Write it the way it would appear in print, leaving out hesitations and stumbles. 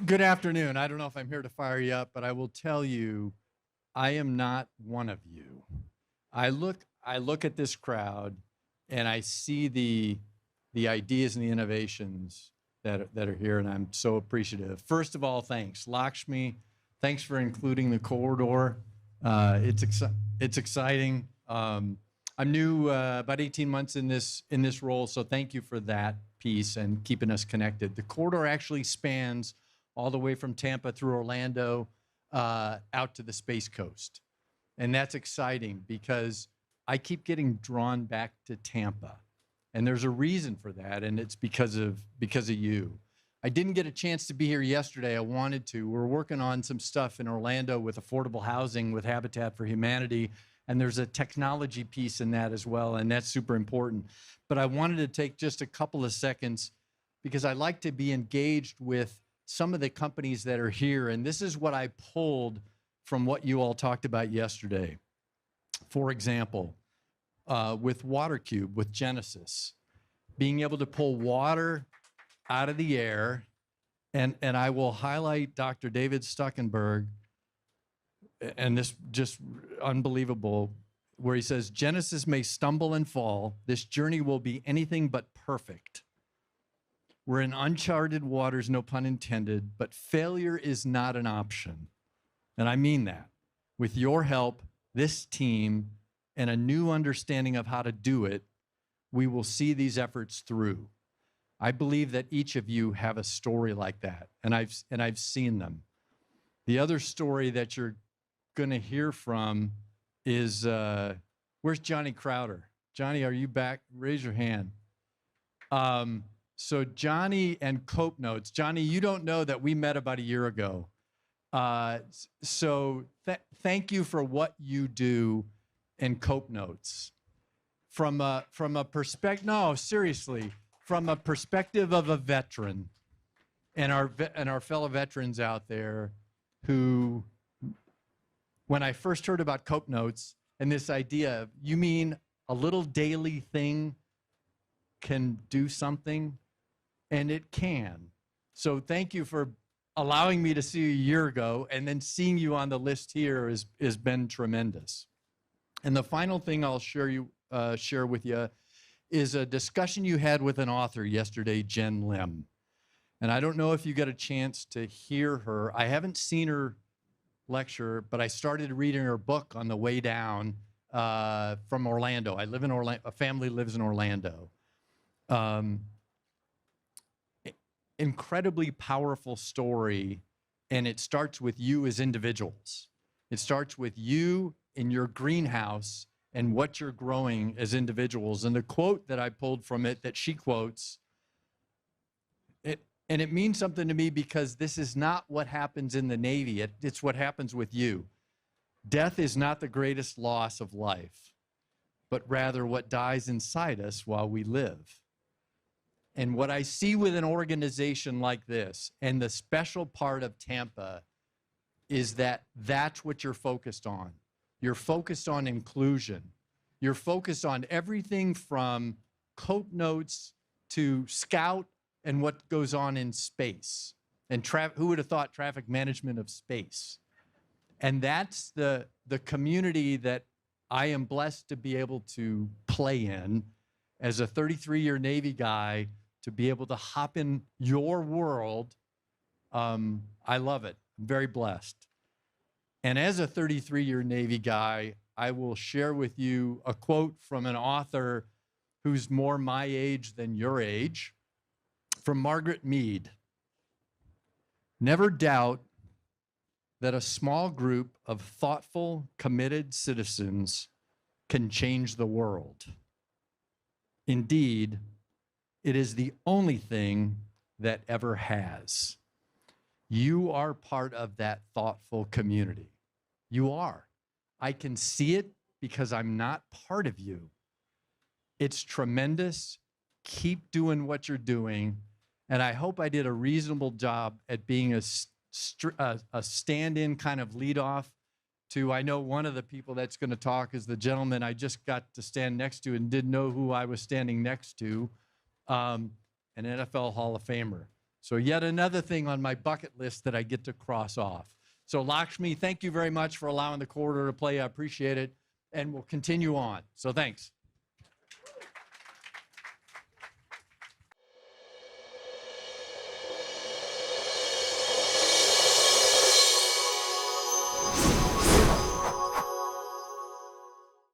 Good afternoon. I don't know if I'm here to fire you up, but I will tell you, I am not one of you. I look at this crowd and I see the ideas and the innovations that are here, and I'm so appreciative. First of all, thanks. Lakshmi, thanks for including the corridor. It's exciting. I'm new, about 18 months in this role, so thank you for that piece and keeping us connected. The corridor actually spans all the way from Tampa through Orlando out to the Space Coast. And that's exciting because I keep getting drawn back to Tampa. And there's a reason for that, and it's because of you. I didn't get a chance to be here yesterday. I wanted to. We're working on some stuff in Orlando with affordable housing with Habitat for Humanity, and there's a technology piece in that as well, and that's super important. But I wanted to take just a couple of seconds because I like to be engaged with some of the companies that are here, and this is what I pulled from what you all talked about yesterday. For example, with WaterCube, with Genesis, being able to pull water out of the air, and I will highlight Dr. David Stuckenberg, and this just unbelievable, where he says, Genesis may stumble and fall. This journey will be anything but perfect. We're in uncharted waters, no pun intended, but failure is not an option. And I mean that. With your help, this team, and a new understanding of how to do it, we will see these efforts through. I believe that each of you have a story like that, and I've seen them. The other story that you're going to hear from is, where's Johnny Crowder? Johnny, are you back? Raise your hand. So Johnny and Cope Notes. Johnny, you don't know that we met about a year ago. So thank you for what you do in Cope Notes. From a perspective, no, seriously, from a perspective of a veteran, and our fellow veterans out there who, when I first heard about Cope Notes and this idea of, you mean a little daily thing can do something? And it can. So thank you for allowing me to see you a year ago, and then seeing you on the list here has been tremendous. And the final thing I'll share with you is a discussion you had with an author yesterday, Jen Lim. And I don't know if you got a chance to hear her. I haven't seen her lecture, but I started reading her book on the way down from Orlando. I live in Orlando. A family lives in Orlando. Incredibly powerful story, and it starts with you as individuals. It starts with you in your greenhouse and what you're growing as individuals. And the quote that I pulled from it that she quotes, and it means something to me because this is not what happens in the Navy. It's what happens with you. Death is not the greatest loss of life, but rather what dies inside us while we live. And what I see with an organization like this, and the special part of Tampa, is that that's what you're focused on. You're focused on inclusion. You're focused on everything from Cope Notes to Scout and what goes on in space. And who would have thought traffic management of space? And that's the community that I am blessed to be able to play in as a 33-year Navy guy, to be able to hop in your world. I love it. I'm very blessed. And as a 33-year Navy guy, I will share with you a quote from an author who's more my age than your age, from Margaret Mead. Never doubt that a small group of thoughtful, committed citizens can change the world. Indeed, it is the only thing that ever has. You are part of that thoughtful community. You are. I can see it because I'm not part of you. It's tremendous. Keep doing what you're doing. And I hope I did a reasonable job at being a stand-in kind of lead-off to, I know one of the people that's going to talk is the gentleman I just got to stand next to and didn't know who I was standing next to, an NFL Hall of Famer. So yet another thing on my bucket list that I get to cross off. So Lakshmi, thank you very much for allowing the corridor to play. I appreciate it. And we'll continue on. So thanks.